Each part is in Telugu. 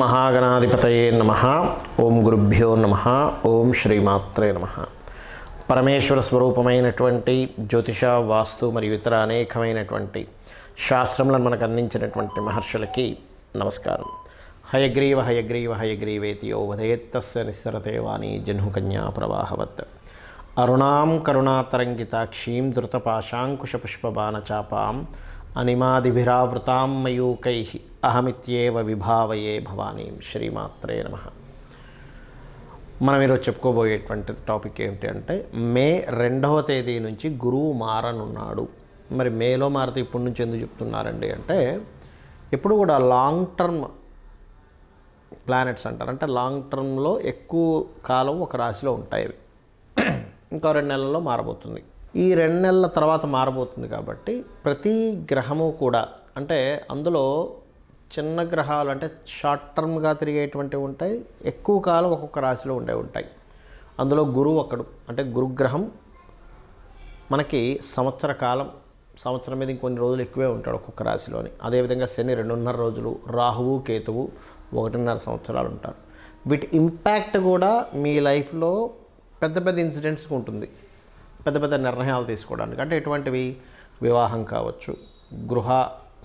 మహాగణాధిపతయే నమః. ఓం గురుభ్యో నమః. ఓం శ్రీమాత్రే నమః. పరమేశ్వర స్వరూపమైనటువంటి జ్యోతిష, వాస్తు మరియు ఇతర అనేకమైనటువంటి శాస్త్రములను మనకు అందించినటువంటి మహర్షులకి నమస్కారం. హయగ్రీవ హయగ్రీవ హయగ్రీవేతి యో వదయేత్తస్య నిస్సరతే వాణి జహ్నుకన్యా ప్రవాహవత్. అరుణాం కరుణాతరంగితాక్షీం ధృతపాశాంకుశపుష్పబాణచాపాం అనిమాదిభిరావృతాం మయూకైః అహమిత్యేవ విభావయే భవానీం. శ్రీమాత్రే నమః. మనం ఈరోజు చెప్పుకోబోయేటువంటి టాపిక్ ఏమిటి అంటే, మే 2వ తేదీ నుంచి గురువు మారనున్నాడు. మరి మేలో మారితే ఇప్పటి నుంచి ఎందుకు చెప్తున్నారండి అంటే, ఎప్పుడు కూడా లాంగ్ టర్మ్ ప్లానెట్స్ అంటారు. అంటే లాంగ్ టర్మ్లో ఎక్కువ కాలం ఒక రాశిలో ఉంటాయి. అవి ఇంకో 2 నెలల్లో మారబోతుంది. ఈ 2 నెలల తర్వాత మారబోతుంది కాబట్టి ప్రతి గ్రహము కూడా, అంటే అందులో చిన్న గ్రహాలు అంటే షార్ట్ టర్మ్గా తిరిగేటువంటివి ఉంటాయి, ఎక్కువ కాలం ఒక్కొక్క రాశిలో ఉంటాయి. అందులో గురువు ఒకడు. అంటే గురుగ్రహం మనకి సంవత్సర కాలం, సంవత్సరం మీద ఇంకొన్ని రోజులు ఎక్కువే ఉంటాడు ఒక్కొక్క రాశిలోని. అదేవిధంగా శని 2.5 రోజులు, రాహువు కేతువు 1.5 సంవత్సరాలు ఉంటారు. వీటి ఇంపాక్ట్ కూడా మీ లైఫ్లో పెద్ద పెద్ద ఇన్సిడెంట్స్కి ఉంటుంది, పెద్ద పెద్ద నిర్ణయాలు తీసుకోవడానికి. అంటే ఎటువంటివి? వివాహం కావచ్చు, గృహ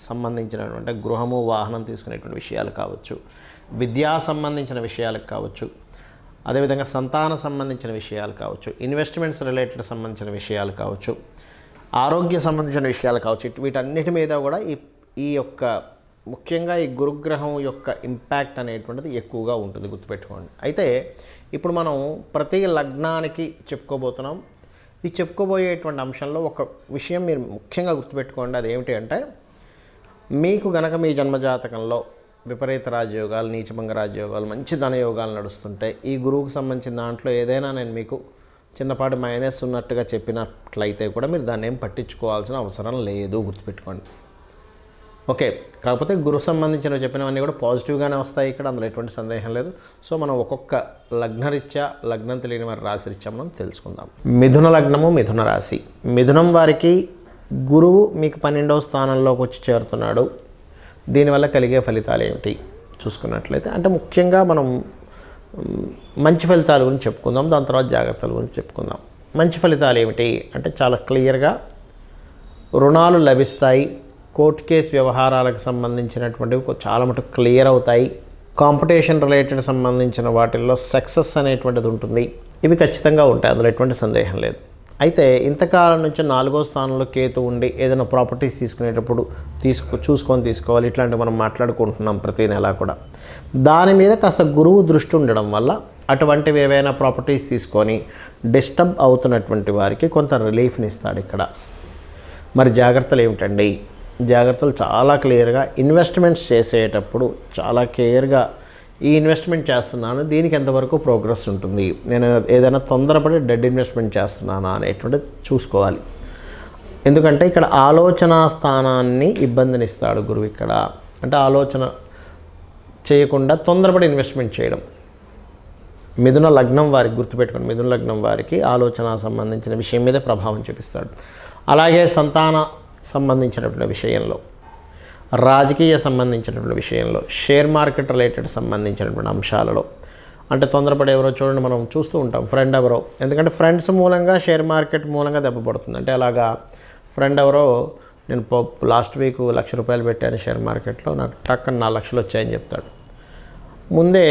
సంబంధించినటువంటి గృహము వాహనం తీసుకునేటువంటి విషయాలు కావచ్చు, విద్యా సంబంధించిన విషయాలకు కావచ్చు, అదేవిధంగా సంతాన సంబంధించిన విషయాలు కావచ్చు, ఇన్వెస్ట్మెంట్స్ రిలేటెడ్ సంబంధించిన విషయాలు కావచ్చు, ఆరోగ్య సంబంధించిన విషయాలు కావచ్చు. వీటన్నిటి మీద కూడా ఈ యొక్క ముఖ్యంగా ఈ గురుగ్రహం యొక్క ఇంపాక్ట్ అనేటువంటిది ఎక్కువగా ఉంటుంది, గుర్తుపెట్టుకోండి. అయితే ఇప్పుడు మనం ప్రతి లగ్నానికి చెప్పుకోబోతున్నాం. ఈ చెప్పుకోబోయేటువంటి అంశంలో ఒక విషయం మీరు ముఖ్యంగా గుర్తుపెట్టుకోండి. అదేమిటి అంటే, మీకు గనక మీ జన్మజాతకంలో విపరీత రాజయోగాలు, నీచభంగ రాజయోగాలు, మంచి ధనయోగాలు నడుస్తుంటే, ఈ గురువుకు సంబంధించిన దాంట్లో ఏదైనా నేను మీకు చిన్నపాటి మైనస్ ఉన్నట్టుగా చెప్పినట్లయితే కూడా మీరు దాన్ని ఏం పట్టించుకోవాల్సిన అవసరం లేదు, గుర్తుపెట్టుకోండి. ఓకే. కాకపోతే గురువు సంబంధించినవి చెప్పినవన్నీ కూడా పాజిటివ్గానే వస్తాయి ఇక్కడ, అందులో ఎటువంటి సందేహం లేదు. సో మనం ఒక్కొక్క లగ్నరీత్యా, లగ్నం తెలియని వారి రాశి రీత్యా మనం తెలుసుకుందాం. మిథున లగ్నము, మిథున రాశి. మిథునం వారికి గురువు మీకు 12వ స్థానంలోకి వచ్చి చేరుతున్నాడు. దీనివల్ల కలిగే ఫలితాలు ఏమిటి చూసుకున్నట్లయితే, అంటే ముఖ్యంగా మనం మంచి ఫలితాల గురించి చెప్పుకుందాం, దాని తర్వాత జాగ్రత్తల గురించి చెప్పుకుందాం. మంచి ఫలితాలు ఏమిటి అంటే, చాలా క్లియర్గా రుణాలు లభిస్తాయి. కోర్టు కేసు వ్యవహారాలకు సంబంధించినటువంటివి చాలా మటుకు క్లియర్ అవుతాయి. కాంపిటీషన్ రిలేటెడ్ సంబంధించిన వాటిల్లో సక్సెస్ అనేటువంటిది ఉంటుంది. ఇవి ఖచ్చితంగా ఉంటాయి, అందులో ఎటువంటి సందేహం లేదు. అయితే ఇంతకాలం నుంచి 4వ స్థానంలో కేతు ఉండి ఏదైనా ప్రాపర్టీస్ తీసుకునేటప్పుడు చూసుకొని తీసుకోవాలి, ఇట్లాంటివి మనం మాట్లాడుకుంటున్నాం ప్రతి నెల కూడా. దాని మీద కాస్త గురువు దృష్టి ఉండడం వల్ల అటువంటివి ఏవైనా ప్రాపర్టీస్ తీసుకొని డిస్టర్బ్ అవుతున్నటువంటి వారికి కొంత రిలీఫ్ని ఇస్తాడు ఇక్కడ. మరి జాగ్రత్తలు ఏమిటండి? జాగ్రత్తలు చాలా క్లియర్గా, ఇన్వెస్ట్మెంట్స్ చేసేటప్పుడు చాలా కేర్గా ఈ ఇన్వెస్ట్మెంట్ చేస్తున్నాను, దీనికి ఎంతవరకు ప్రోగ్రెస్ ఉంటుంది, నేను ఏదైనా తొందరపడి డెడ్ ఇన్వెస్ట్మెంట్ చేస్తున్నానా అనేటువంటిది చూసుకోవాలి. ఎందుకంటే ఇక్కడ ఆలోచన స్థానాన్ని ఇబ్బందినిస్తాడు గురువు ఇక్కడ. అంటే ఆలోచన చేయకుండా తొందరపడి ఇన్వెస్ట్మెంట్ చేయడం. మిథున లగ్నం వారికి గుర్తుపెట్టుకోండి, మిథున లగ్నం వారికి ఆలోచన సంబంధించిన విషయం మీద ప్రభావం చూపిస్తాడు. అలాగే సంతాన సంబంధించినటువంటి విషయంలో, రాజకీయ సంబంధించినటువంటి విషయంలో, షేర్ మార్కెట్ రిలేటెడ్ సంబంధించినటువంటి అంశాలలో, అంటే తొందరపడి ఎవరో చూడండి మనం చూస్తూ ఉంటాం, ఫ్రెండ్ ఎవరో, ఎందుకంటే ఫ్రెండ్స్ మూలంగా షేర్ మార్కెట్ మూలంగా దెబ్బపడుతుంది. అంటే అలాగా ఫ్రెండ్ ఎవరో, నేను లాస్ట్ వీక్ 1,00,000 రూపాయలు పెట్టాను షేర్ మార్కెట్లో, నాకు టక్కన 4 లక్షలు వచ్చాయని చెప్తాడు. ముందే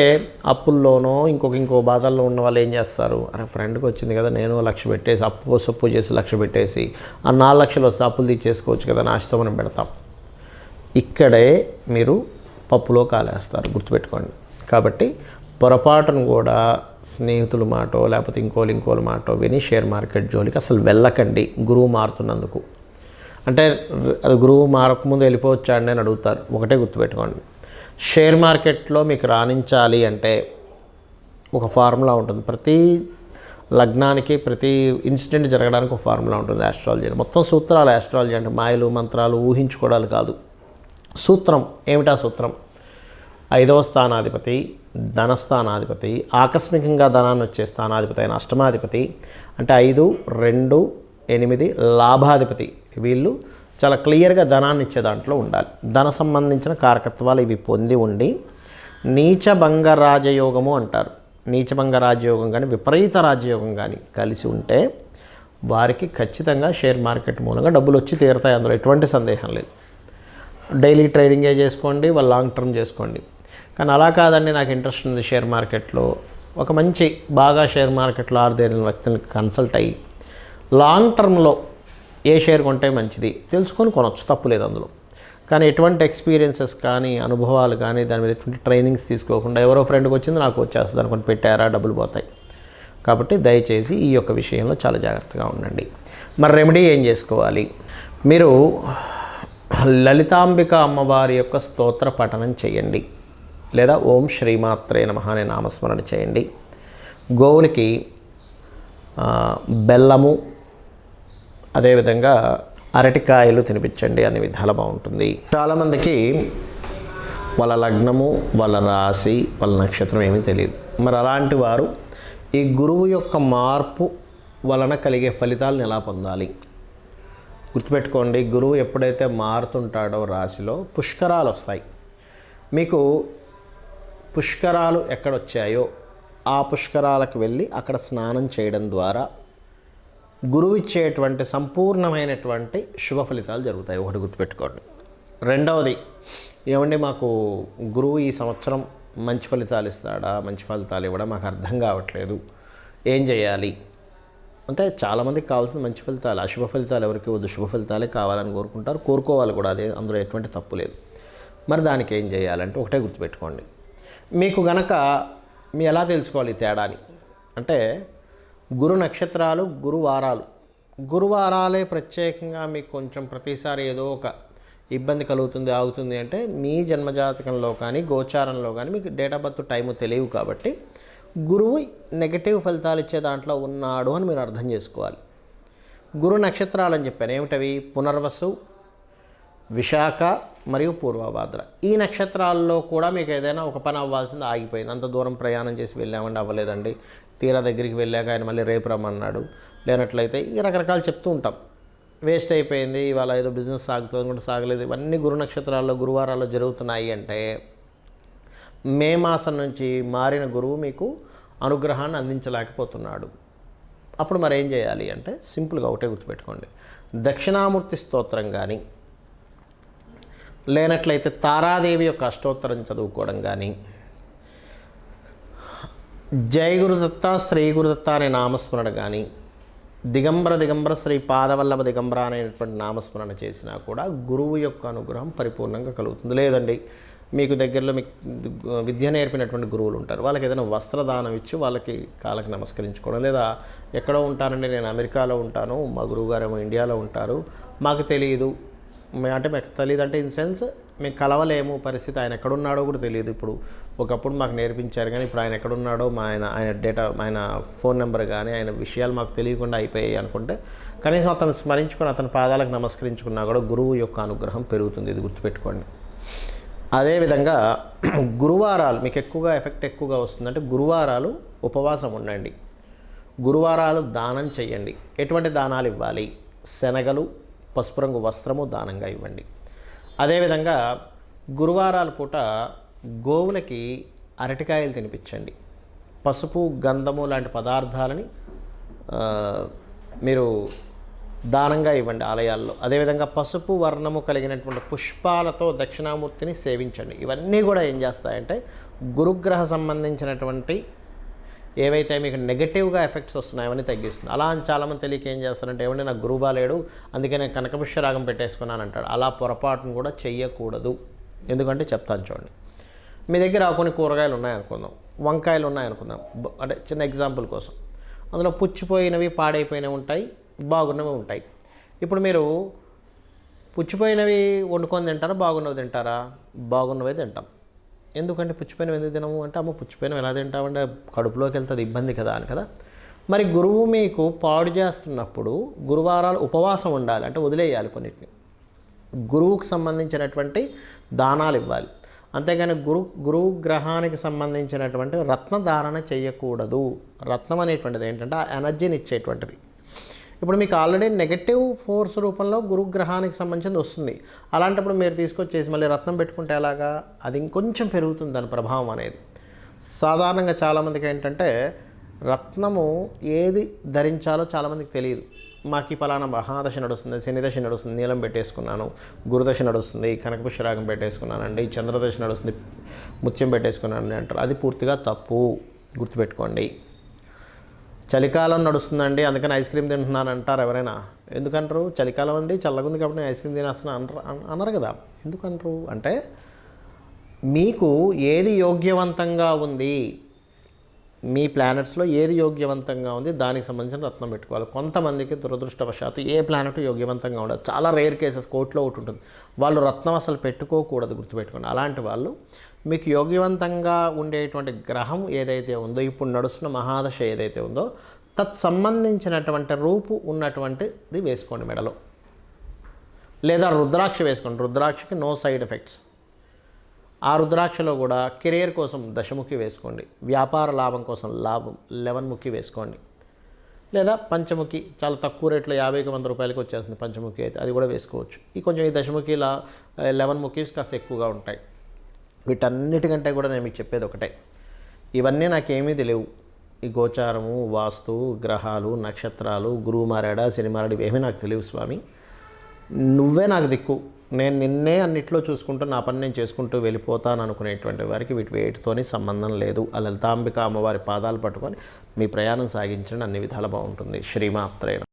అప్పుల్లోనో ఇంకో బాధల్లో ఉన్న వాళ్ళు ఏం చేస్తారు, అరే ఫ్రెండ్కి వచ్చింది కదా, నేను 1,00,000 పెట్టేసి సప్పు చేసి 1,00,000 పెట్టేసి ఆ 4 లక్షలు వస్తే అప్పులు తీసేసుకోవచ్చు కదా, ఆశతో మనం పెడతాం. ఇక్కడే మీరు పప్పులో కాలేస్తారు, గుర్తుపెట్టుకోండి. కాబట్టి పొరపాటును కూడా స్నేహితుల మాటో లేకపోతే ఇంకోల మాటో విని షేర్ మార్కెట్ జోలికి అసలు వెళ్ళకండి. గురువు మారుతున్నందుకు, అంటే అది గురువు మారకముందు వెళ్ళిపోవచ్చా అండి అని అడుగుతారు. ఒకటే గుర్తుపెట్టుకోండి, షేర్ మార్కెట్లో మీకు రాణించాలి అంటే ఒక ఫార్ములా ఉంటుంది. ప్రతి లగ్నానికి, ప్రతి ఇన్సిడెంట్ జరగడానికి ఒక ఫార్ములా ఉంటుంది ఆస్ట్రాలజీ. మొత్తం సూత్రాలు ఆస్ట్రాలజీ అంటే మాయలు, మంత్రాలు, ఊహించుకోవడాలు కాదు. సూత్రం ఏమిటా సూత్రం? 5వ స్థానాధిపతి, ధనస్థానాధిపతి, ఆకస్మికంగా ధనాన్ని వచ్చే స్థానాధిపతి అయిన అష్టమాధిపతి, అంటే 5, 2, 8 లాభాధిపతి, వీళ్ళు చాలా క్లియర్గా ధనాన్ని ఇచ్చే దాంట్లో ఉండాలి. ధన సంబంధించిన కారకత్వాలు ఇవి పొంది ఉండి నీచభంగ రాజయోగము అంటారు. నీచభంగ రాజయోగం కానీ విపరీత రాజయోగం కానీ కలిసి ఉంటే వారికి ఖచ్చితంగా షేర్ మార్కెట్ మూలంగా డబ్బులు వచ్చి తీరుతాయి, అందులో ఎటువంటి సందేహం లేదు. డైలీ ట్రేడింగే చేసుకోండి, వాళ్ళు లాంగ్ టర్మ్ చేసుకోండి. కానీ అలా కాదండి, నాకు ఇంట్రెస్ట్ ఉంది షేర్ మార్కెట్లో, ఒక మంచి బాగా షేర్ మార్కెట్లో ఆరుదేరిన వ్యక్తిని కన్సల్ట్ అయ్యి లాంగ్ టర్మ్లో ఏ షేర్ కొంటే మంచిది తెలుసుకొని కొనవచ్చు, తప్పు లేదు అందులో. కానీ ఎటువంటి ఎక్స్పీరియన్సెస్ కానీ అనుభవాలు కానీ దాని మీద ఎటువంటి ట్రైనింగ్స్ తీసుకోకుండా ఎవరో ఫ్రెండ్కి వచ్చింది నాకు వచ్చేస్తుంది అనుకుని పెట్టారా, డబ్బులు పోతాయి. కాబట్టి దయచేసి ఈ యొక్క విషయంలో చాలా జాగ్రత్తగా ఉండండి. మరి రెమెడీ ఏం చేసుకోవాలి? మీరు లలితాంబిక అమ్మవారి యొక్క స్తోత్ర పఠనం చేయండి, లేదా ఓం శ్రీమాత్రే నమః అనే నామస్మరణ చేయండి. గోవునికి బెల్లము అదేవిధంగా అరటికాయలు తినిపించండి, అనే విధాలు బాగుంటుంది. చాలామందికి వాళ్ళ లగ్నము, వాళ్ళ రాశి, వాళ్ళ నక్షత్రం ఏమీ తెలియదు. మరి అలాంటి వారు ఈ గురువు యొక్క మార్పు వలన కలిగే ఫలితాలను ఎలా పొందాలి? గుర్తుపెట్టుకోండి, గురువు ఎప్పుడైతే మారుతుంటాడో రాశిలో పుష్కరాలు వస్తాయి. మీకు పుష్కరాలు ఎక్కడొచ్చాయో ఆ పుష్కరాలకు వెళ్ళి అక్కడ స్నానం చేయడం ద్వారా గురువు ఇచ్చేటువంటి సంపూర్ణమైనటువంటి శుభ ఫలితాలు జరుగుతాయి. ఒకటి గుర్తుపెట్టుకోండి. రెండవది, ఏమండి మాకు గురువు ఈ సంవత్సరం మంచి ఫలితాలు ఇస్తాడా, మంచి ఫలితాలు ఇవ్వడం మాకు అర్థం కావట్లేదు, ఏం చేయాలి అంటే చాలామందికి కావాల్సిన మంచి ఫలితాలు, అశుభ ఫలితాలు ఎవరికి వద్దు, శుభ ఫలితాలే కావాలని కోరుకుంటారు, కోరుకోవాలి కూడా, అదే అందులో ఎటువంటి తప్పు లేదు. మరి దానికి ఏం చేయాలంటే ఒకటే గుర్తుపెట్టుకోండి. మీకు గనక మీ ఎలా తెలుసుకోవాలి తేడాని అంటే గురు నక్షత్రాలు, గురువారాలే ప్రత్యేకంగా మీకు కొంచెం ప్రతిసారి ఏదో ఒక ఇబ్బంది కలుగుతుంది, ఆగుతుంది అంటే మీ జన్మజాతకంలో కానీ గోచారంలో కానీ మీకు డేట్ ఆఫ్ బర్త్ టైము తెలియవు. కాబట్టి గురువు నెగటివ్ ఫలితాలు ఇచ్చే దాంట్లో ఉన్నాడు అని మీరు అర్థం చేసుకోవాలి. గురు నక్షత్రాలు అని చెప్పాను, ఏమిటవి? పునర్వసు, విశాఖ మరియు పూర్వభాద్ర. ఈ నక్షత్రాల్లో కూడా మీకు ఏదైనా ఒక పని అవ్వాల్సింది ఆగిపోయింది. అంత దూరం ప్రయాణం చేసి వెళ్ళామండి, అవ్వలేదండి, తీరా దగ్గరికి వెళ్ళాక ఆయన మళ్ళీ రేపు రమ్మన్నాడు, లేనట్లయితే ఇంకా రకరకాలు చెప్తూ ఉంటాం, వేస్ట్ అయిపోయింది, ఇవాళ ఏదో బిజినెస్ సాగుతుంది కూడా సాగలేదు. ఇవన్నీ గురు నక్షత్రాల్లో గురువారాల్లో జరుగుతున్నాయి అంటే మే మాసం నుంచి మారిన గురువు మీకు అనుగ్రహాన్ని అందించలేకపోతున్నాడు. అప్పుడు మరి ఏం చేయాలి అంటే సింపుల్గా ఒకటే గుర్తుపెట్టుకోండి. దక్షిణామూర్తి స్తోత్రం కానీ లేనట్లయితే తారాదేవి యొక్క అష్టోత్తరం చదువుకోవడం కానీ, జయ గురుదత్త, శ్రీ గురుదత్త అనే నామస్మరణ కానీ, దిగంబర శ్రీ పాదవల్లభ దిగంబర అనేటువంటి నామస్మరణ చేసినా కూడా గురువు యొక్క అనుగ్రహం పరిపూర్ణంగా కలుగుతుంది. లేదండి మీకు దగ్గరలో మీకు విద్య నేర్పినటువంటి గురువులు ఉంటారు, వాళ్ళకి ఏదైనా వస్త్రదానం ఇచ్చి వాళ్ళకి కాళ్ళకి నమస్కరించుకోవడం, లేదా ఎక్కడో ఉంటానండి నేను అమెరికాలో ఉంటాను, మా గురువుగారు ఏమో ఇండియాలో ఉంటారు, మాకు తెలియదు అంటే మాకు తెలియదు అంటే ఇన్ సెన్స్ మేము కలవలేము, పరిస్థితి ఆయన ఎక్కడున్నాడో కూడా తెలియదు. ఇప్పుడు ఒకప్పుడు మాకు నేర్పించారు కానీ ఇప్పుడు ఆయన ఎక్కడున్నాడో ఆయన డేటా, ఆయన ఫోన్ నెంబర్ కానీ ఆయన విషయాలు మాకు తెలియకుండా అయిపోయాయి అనుకుంటే కనీసం అతను స్మరించుకొని అతని పాదాలకు నమస్కరించుకున్నా కూడా గురువు యొక్క అనుగ్రహం పెరుగుతుంది. ఇది గుర్తుపెట్టుకోండి. అదేవిధంగా గురువారాలు మీకు ఎఫెక్ట్ ఎక్కువగా వస్తుందంటే గురువారాలు ఉపవాసం ఉండండి, గురువారాలు దానం చేయండి. ఎటువంటి దానాలు ఇవ్వాలి? శనగలు, పసుపు రంగు వస్త్రము దానంగా ఇవ్వండి. అదేవిధంగా గురువారాల పూట గోవులకి అరటికాయలు తినిపించండి. పసుపు, గంధము లాంటి పదార్థాలని మీరు దానంగా ఇవ్వండి ఆలయాల్లో. అదేవిధంగా పసుపు వర్ణము కలిగినటువంటి పుష్పాలతో దక్షిణామూర్తిని సేవించండి. ఇవన్నీ కూడా ఏం చేస్తాయంటే గురుగ్రహ సంబంధించినటువంటి ఏవైతే మీకు నెగటివ్గా ఎఫెక్ట్స్ వస్తున్నాయో అవన్నీ తగ్గిస్తుంది. అలా అని చాలామంది తెలియక ఏం చేస్తారంటే ఏమంటే నాకు గురువు బాలేడు అందుకే నేను కనకపుష్య రాగం పెట్టేసుకున్నాను అంటాడు. అలా పొరపాటును కూడా చెయ్యకూడదు. ఎందుకంటే చెప్తాను చూడండి. మీ దగ్గర కొన్ని కూరగాయలు ఉన్నాయనుకుందాం, వంకాయలు ఉన్నాయనుకుందాం, అంటే చిన్న ఎగ్జాంపుల్ కోసం. అందులో పుచ్చిపోయినవి, పాడైపోయినవి ఉంటాయి, బాగున్నవి ఉంటాయి. ఇప్పుడు మీరు పుచ్చిపోయినవి వండుకొని తింటారా, బాగున్నవి తింటారా? బాగున్నవే తింటాం. ఎందుకంటే పుచ్చిపోయినవి ఎందుకు తినము అంటే అమ్మ పుచ్చిపోయినవి ఎలా తింటామంటే కడుపులోకి వెళ్తుంది, ఇబ్బంది కదా అని కదా. మరి గురువు మీకు పాడు చేస్తున్నప్పుడు గురువారాలు ఉపవాసం ఉండాలి, అంటే వదిలేయాలి కొన్నిటిని. గురువుకు సంబంధించినటువంటి దానాలు ఇవ్వాలి. అంతేగాని గురువు గ్రహానికి సంబంధించినటువంటి రత్న ధారణ చేయకూడదు. రత్నం అనేటువంటిది ఏంటంటే ఆ ఎనర్జీని ఇచ్చేటువంటిది. ఇప్పుడు మీకు ఆల్రెడీ నెగటివ్ ఫోర్స్ రూపంలో గురుగ్రహానికి సంబంధించింది వస్తుంది. అలాంటప్పుడు మీరు తీసుకొచ్చేసి మళ్ళీ రత్నం పెట్టుకుంటే ఎలాగా, అది ఇంకొంచెం పెరుగుతుంది దాని ప్రభావం అనేది. సాధారణంగా చాలామందికి ఏంటంటే రత్నము ఏది ధరించాలో చాలామందికి తెలియదు. మాకు ఈ పలానా మహాదశ నడుస్తుంది, శనిదశ నడుస్తుంది, నీలం పెట్టేసుకున్నాను, గురుదశ నడుస్తుంది, కనకపుష్యరాగం పెట్టేసుకున్నానండి, చంద్రదశ నడుస్తుంది, ముత్యం పెట్టేసుకున్నానండి అంటారు. అది పూర్తిగా తప్పు, గుర్తుపెట్టుకోండి. చలికాలం నడుస్తుందండి అందుకని ఐస్ క్రీమ్ తింటున్నాను అంటారు ఎవరైనా. ఎందుకంటారు? చలికాలం అండి చల్లగుంది కాబట్టి నేను ఐస్ క్రీమ్ తినేస్తున్నాను అన్నారు కదా. ఎందుకంటారు అంటే మీకు ఏది యోగ్యవంతంగా ఉంది, మీ ప్లానెట్స్లో ఏది యోగ్యవంతంగా ఉంది దానికి సంబంధించిన రత్నం పెట్టుకోవాలి. కొంతమందికి దురదృష్టవశాత్తు ఏ ప్లానెట్ యోగ్యవంతంగా ఉండదు. చాలా రేర్ కేసెస్, కోర్టులో ఒకటి ఉంటుంది, వాళ్ళు రత్నం అసలు పెట్టుకోకూడదు, గుర్తుపెట్టుకోండి. అలాంటి వాళ్ళు మీకు యోగ్యవంతంగా ఉండేటువంటి గ్రహం ఏదైతే ఉందో, ఇప్పుడు నడుస్తున్న మహాదశ ఏదైతే ఉందో తత్సంబంధించినటువంటి రూపు ఉన్నటువంటిది వేసుకోండి మెడలో. లేదా రుద్రాక్ష వేసుకోండి. రుద్రాక్షకి నో సైడ్ ఎఫెక్ట్స్. ఆ రుద్రాక్షలో కూడా కెరియర్ కోసం దశముఖి వేసుకోండి, వ్యాపార లాభం కోసం 11 ముఖి వేసుకోండి. లేదా పంచముఖి చాలా తక్కువ రేట్లో 50-100 రూపాయలకి వచ్చేస్తుంది పంచముఖి అయితే, అది కూడా వేసుకోవచ్చు. ఈ దశముఖి 11 ముఖీస్ కాస్త ఎక్కువగా ఉంటాయి. వీటన్నిటికంటే కూడా నేను మీకు చెప్పేది ఒకటే, ఇవన్నీ నాకేమీ తెలియవు. ఈ గోచారము, వాస్తు, గ్రహాలు, నక్షత్రాలు, గురువు మారాడా శని మారాడు ఇవేమీ నాకు తెలియవు స్వామి, నువ్వే నాకు దిక్కు, నేను నిన్నే అన్నిట్లో చూసుకుంటూ నా పని నేను చేసుకుంటూ వెళ్ళిపోతాను అనుకునేటువంటి వారికి వీటితోని సంబంధం లేదు. ఆ లలితాంబిక అమ్మవారి పాదాలు పట్టుకొని మీ ప్రయాణం సాగించండి, అన్ని విధాలు బాగుంటుంది. శ్రీమాత్రే నమః.